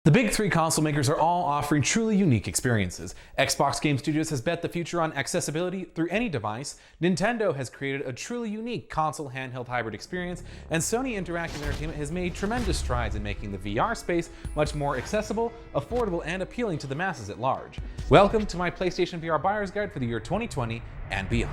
The big three console makers are all offering truly unique experiences. Xbox Game Studios has bet the future on accessibility through any device, Nintendo has created a truly unique console handheld hybrid experience, and Sony Interactive Entertainment has made tremendous strides in making the VR space much more accessible, affordable, and appealing to the masses at large. Welcome to my PlayStation VR Buyer's Guide for the year 2020 and beyond.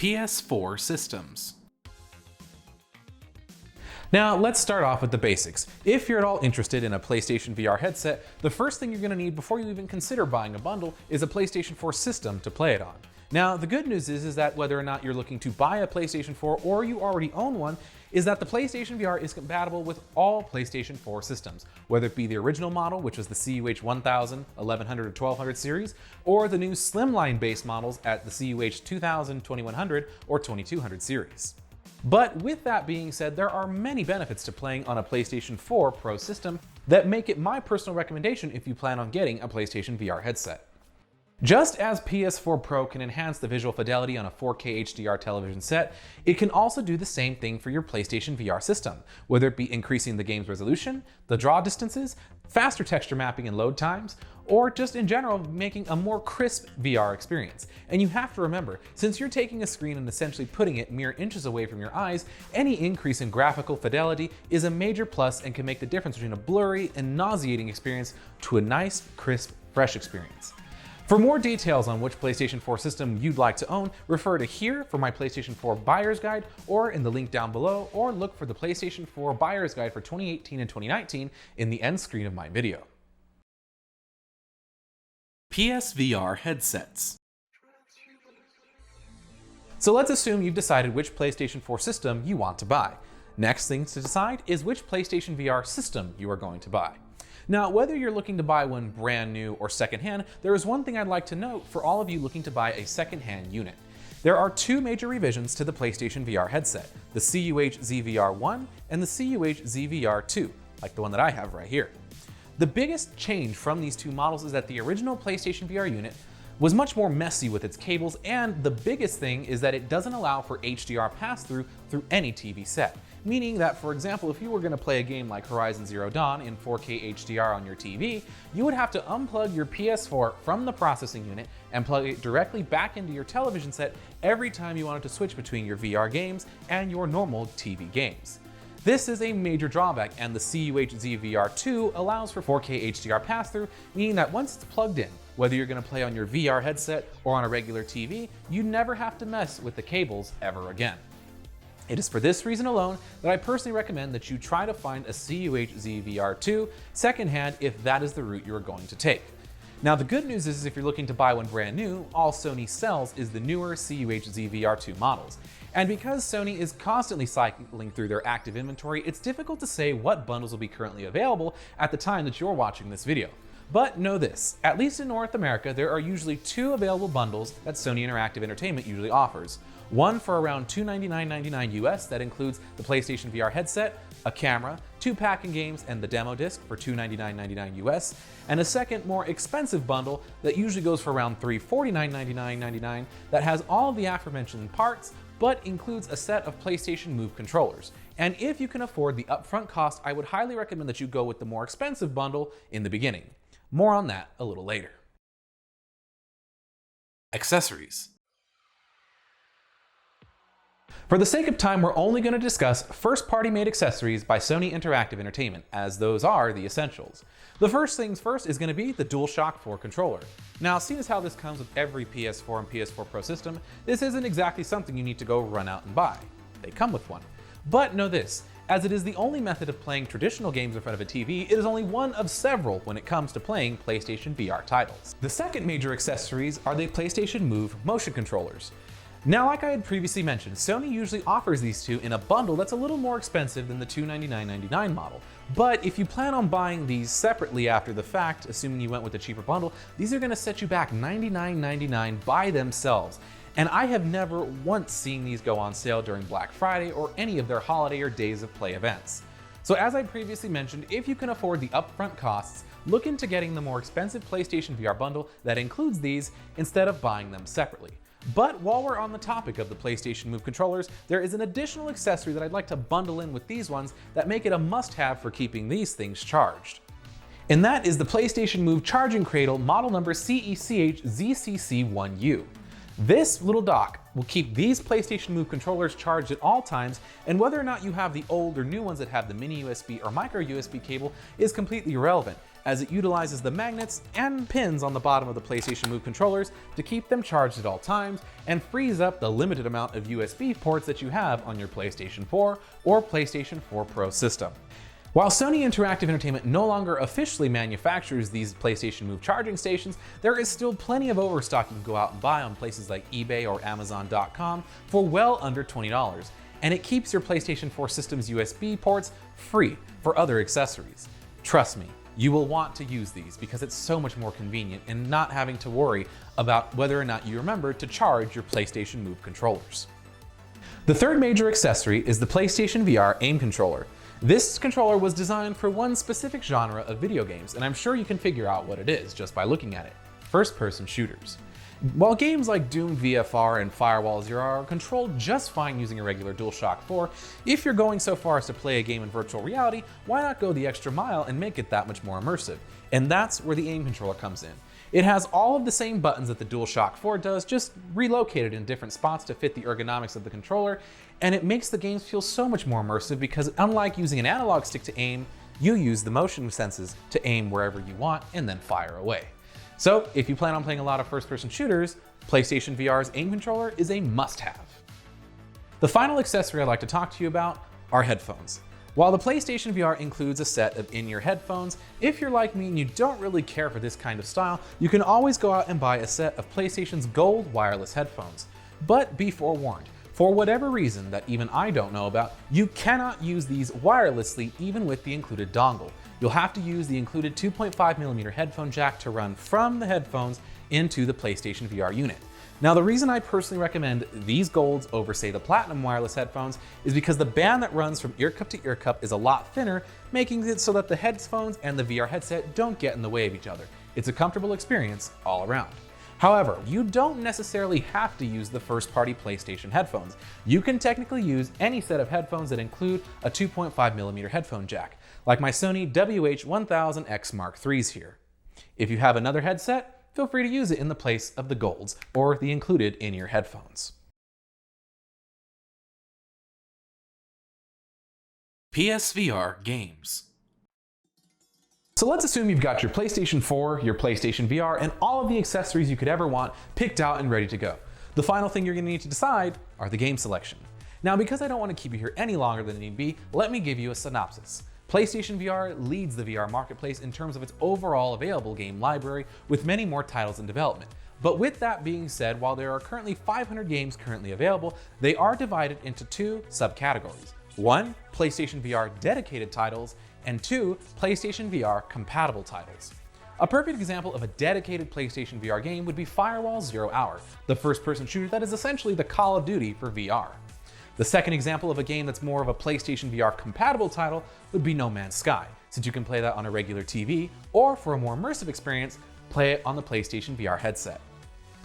PS4 systems. Now, let's start off with the basics. If you're at all interested in a PlayStation VR headset, the first thing you're going to need before you even consider buying a bundle is a PlayStation 4 system to play it on. Now, the good news is that whether or not you're looking to buy a PlayStation 4 or you already own one, is that the PlayStation VR is compatible with all PlayStation 4 systems, whether it be the original model, which was the CUH 1000, 1100, or 1200 series, or the new slimline-based models at the CUH 2000, 2100, or 2200 series. But with that being said, there are many benefits to playing on a PlayStation 4 Pro system that make it my personal recommendation if you plan on getting a PlayStation VR headset. Just as PS4 Pro can enhance the visual fidelity on a 4K HDR television set, it can also do the same thing for your PlayStation VR system, whether it be increasing the game's resolution, the draw distances, faster texture mapping and load times, or just in general making a more crisp VR experience. And you have to remember, since you're taking a screen and essentially putting it mere inches away from your eyes, any increase in graphical fidelity is a major plus and can make the difference between a blurry and nauseating experience to a nice, crisp, fresh experience. For more details on which PlayStation 4 system you'd like to own, refer to here for my PlayStation 4 Buyer's Guide, or in the link down below, or look for the PlayStation 4 Buyer's Guide for 2018 and 2019 in the end screen of my video. PSVR headsets. So let's assume you've decided which PlayStation 4 system you want to buy. Next thing to decide is which PlayStation VR system you are going to buy. Now, whether you're looking to buy one brand new or secondhand, there is one thing I'd like to note for all of you looking to buy a secondhand unit. There are two major revisions to the PlayStation VR headset, the CUH ZVR1 and the CUH ZVR2, like the one that I have right here. The biggest change from these two models is that the original PlayStation VR unit was much more messy with its cables, and the biggest thing is that it doesn't allow for HDR pass-through through any TV set. Meaning that, for example, if you were going to play a game like Horizon Zero Dawn in 4K HDR on your TV, you would have to unplug your PS4 from the processing unit and plug it directly back into your television set every time you wanted to switch between your VR games and your normal TV games. This is a major drawback, and the CUH ZVR2 allows for 4K HDR pass-through, meaning that once it's plugged in, whether you're going to play on your VR headset or on a regular TV, you never have to mess with the cables ever again. It is for this reason alone that I personally recommend that you try to find a CUH ZVR2 secondhand if that is the route you are going to take. Now, the good news is if you're looking to buy one brand new, all Sony sells is the newer CUH ZVR2 models. And because Sony is constantly cycling through their active inventory, it's difficult to say what bundles will be currently available at the time that you're watching this video. But know this, at least in North America, there are usually two available bundles that Sony Interactive Entertainment usually offers. One for around $299.99 US that includes the PlayStation VR headset, a camera, 2 packing games, and the demo disc for $299.99 US, and a second, more expensive bundle that usually goes for around $349.99 that has all of the aforementioned parts, but includes a set of PlayStation Move controllers. And if you can afford the upfront cost, I would highly recommend that you go with the more expensive bundle in the beginning. More on that a little later. Accessories. For the sake of time, we're only going to discuss first-party made accessories by Sony Interactive Entertainment, as those are the essentials. The first things first is going to be the Dualshock 4 controller. Now, seeing as how this comes with every PS4 and PS4 Pro system, this isn't exactly something you need to go run out and buy. They come with one. But know this, as it is the only method of playing traditional games in front of a TV, it is only one of several when it comes to playing PlayStation VR titles. The second major accessories are the PlayStation Move motion controllers. Now, like I had previously mentioned, Sony usually offers these two in a bundle that's a little more expensive than the $299.99 model. But if you plan on buying these separately after the fact, assuming you went with a cheaper bundle, these are going to set you back $99.99 by themselves. And I have never once seen these go on sale during Black Friday or any of their holiday or days of play events. So as I previously mentioned, if you can afford the upfront costs, look into getting the more expensive PlayStation VR bundle that includes these instead of buying them separately. But while we're on the topic of the PlayStation Move controllers, there is an additional accessory that I'd like to bundle in with these ones that make it a must-have for keeping these things charged. And that is the PlayStation Move charging cradle model number CECH-ZCC1U. This little dock will keep these PlayStation Move controllers charged at all times, and whether or not you have the old or new ones that have the mini USB or micro USB cable is completely irrelevant, as it utilizes the magnets and pins on the bottom of the PlayStation Move controllers to keep them charged at all times and frees up the limited amount of USB ports that you have on your PlayStation 4 or PlayStation 4 Pro system. While Sony Interactive Entertainment no longer officially manufactures these PlayStation Move charging stations, there is still plenty of overstock you can go out and buy on places like eBay or Amazon.com for well under $20, and it keeps your PlayStation 4 system's USB ports free for other accessories. Trust me, you will want to use these because it's so much more convenient and not having to worry about whether or not you remember to charge your PlayStation Move controllers. The third major accessory is the PlayStation VR aim controller. This controller was designed for one specific genre of video games, and I'm sure you can figure out what it is just by looking at it: first-person shooters. While games like Doom VFR and Firewall Zero are controlled just fine using a regular Dualshock 4, if you're going so far as to play a game in virtual reality, why not go the extra mile and make it that much more immersive? And that's where the aim controller comes in. It has all of the same buttons that the Dualshock 4 does, just relocated in different spots to fit the ergonomics of the controller, and it makes the games feel so much more immersive because unlike using an analog stick to aim, you use the motion senses to aim wherever you want and then fire away. So if you plan on playing a lot of first-person shooters, PlayStation VR's aim controller is a must-have. The final accessory I'd like to talk to you about are headphones. While the PlayStation VR includes a set of in-ear headphones, if you're like me and you don't really care for this kind of style, you can always go out and buy a set of PlayStation's gold wireless headphones. But be forewarned, for whatever reason that even I don't know about, you cannot use these wirelessly even with the included dongle. You'll have to use the included 2.5mm headphone jack to run from the headphones into the PlayStation VR unit. Now, the reason I personally recommend these golds over, say, the platinum wireless headphones is because the band that runs from ear cup to ear cup is a lot thinner, making it so that the headphones and the VR headset don't get in the way of each other. It's a comfortable experience all around. However, you don't necessarily have to use the first-party PlayStation headphones. You can technically use any set of headphones that include a 2.5mm headphone jack, like my Sony WH-1000X Mark IIIs here. If you have another headset, feel free to use it in the place of the golds or the included in-ear headphones. PSVR games. So let's assume you've got your PlayStation 4, your PlayStation VR, and all of the accessories you could ever want picked out and ready to go. The final thing you're going to need to decide are the game selection. Now, because I don't want to keep you here any longer than need be, let me give you a synopsis. PlayStation VR leads the VR marketplace in terms of its overall available game library, with many more titles in development. But with that being said, while there are currently 500 games currently available, they are divided into two subcategories. One, PlayStation VR dedicated titles, and two, PlayStation VR compatible titles. A perfect example of a dedicated PlayStation VR game would be Firewall 0 Hour, the first-person shooter that is essentially the Call of Duty for VR. The second example of a game that's more of a PlayStation VR compatible title would be No Man's Sky, since you can play that on a regular TV, or for a more immersive experience, play it on the PlayStation VR headset.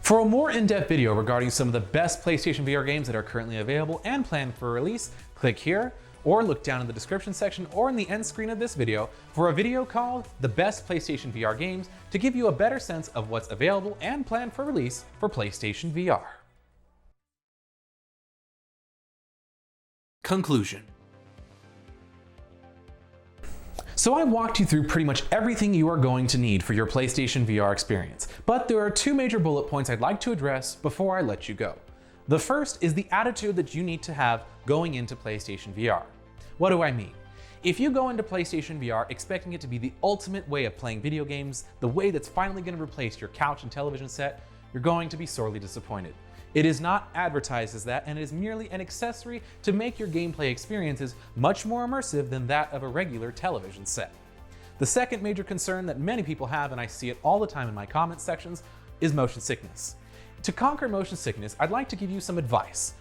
For a more in-depth video regarding some of the best PlayStation VR games that are currently available and planned for release, click here, or look down in the description section or in the end screen of this video for a video called The Best PlayStation VR Games to give you a better sense of what's available and planned for release for PlayStation VR. Conclusion. So I walked you through pretty much everything you are going to need for your PlayStation VR experience, but there are two major bullet points I'd like to address before I let you go. The first is the attitude that you need to have going into PlayStation VR. What do I mean? If you go into PlayStation VR expecting it to be the ultimate way of playing video games, the way that's finally going to replace your couch and television set, you're going to be sorely disappointed. It is not advertised as that, and it is merely an accessory to make your gameplay experiences much more immersive than that of a regular television set. The second major concern that many people have, and I see it all the time in my comment sections, is motion sickness. To conquer motion sickness, I'd like to give you some advice.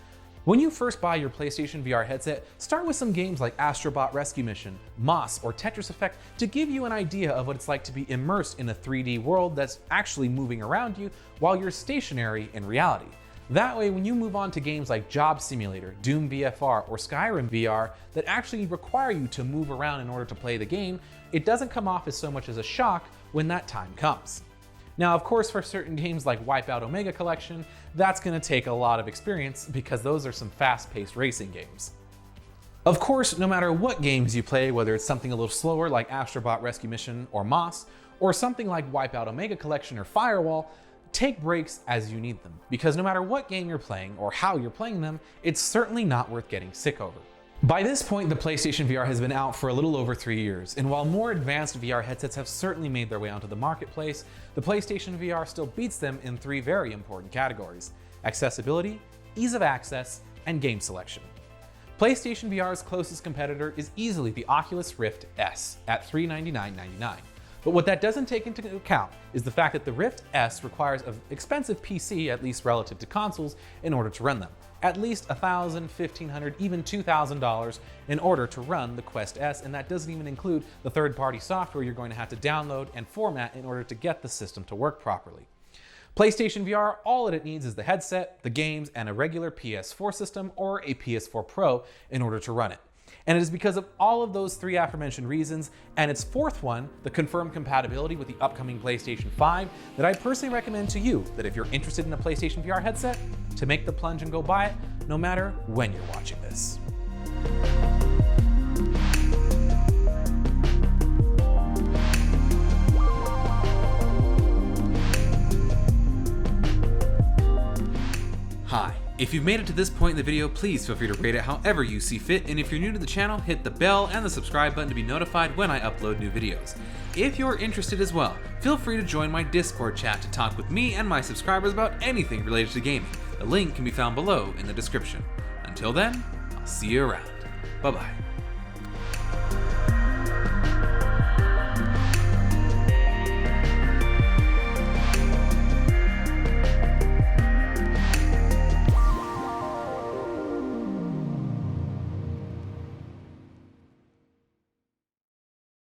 When you first buy your PlayStation VR headset, start with some games like Astrobot Rescue Mission, Moss, or Tetris Effect to give you an idea of what it's like to be immersed in a 3D world that's actually moving around you while you're stationary in reality. That way, when you move on to games like Job Simulator, Doom VFR, or Skyrim VR that actually require you to move around in order to play the game, it doesn't come off as so much as a shock when that time comes. Now, of course, for certain games like Wipeout Omega Collection, that's going to take a lot of experience because those are some fast-paced racing games. Of course, no matter what games you play, whether it's something a little slower like Astrobot Rescue Mission or Moss, or something like Wipeout Omega Collection or Firewall, take breaks as you need them, because no matter what game you're playing or how you're playing them, it's certainly not worth getting sick over. By this point, the PlayStation VR has been out for a little over 3 years, and while more advanced VR headsets have certainly made their way onto the marketplace, the PlayStation VR still beats them in 3 very important categories: accessibility, ease of access, and game selection. PlayStation VR's closest competitor is easily the Oculus Rift S at $399.99. But what that doesn't take into account is the fact that the Rift S requires an expensive PC, at least relative to consoles, in order to run them. At least $1,000, $1,500, even $2,000 in order to run the Quest S, and that doesn't even include the third-party software you're going to have to download and format in order to get the system to work properly. PlayStation VR, all that it needs is the headset, the games, and a regular PS4 system or a PS4 Pro in order to run it. And it is because of all of those 3 aforementioned reasons, and its 4th one, the confirmed compatibility with the upcoming PlayStation 5, that I personally recommend to you that if you're interested in a PlayStation VR headset, to make the plunge and go buy it, no matter when you're watching this. Hi. If you've made it to this point in the video, please feel free to rate it however you see fit, and if you're new to the channel, hit the bell and the subscribe button to be notified when I upload new videos. If you're interested as well, feel free to join my Discord chat to talk with me and my subscribers about anything related to gaming. The link can be found below in the description. Until then, I'll see you around. Bye-bye.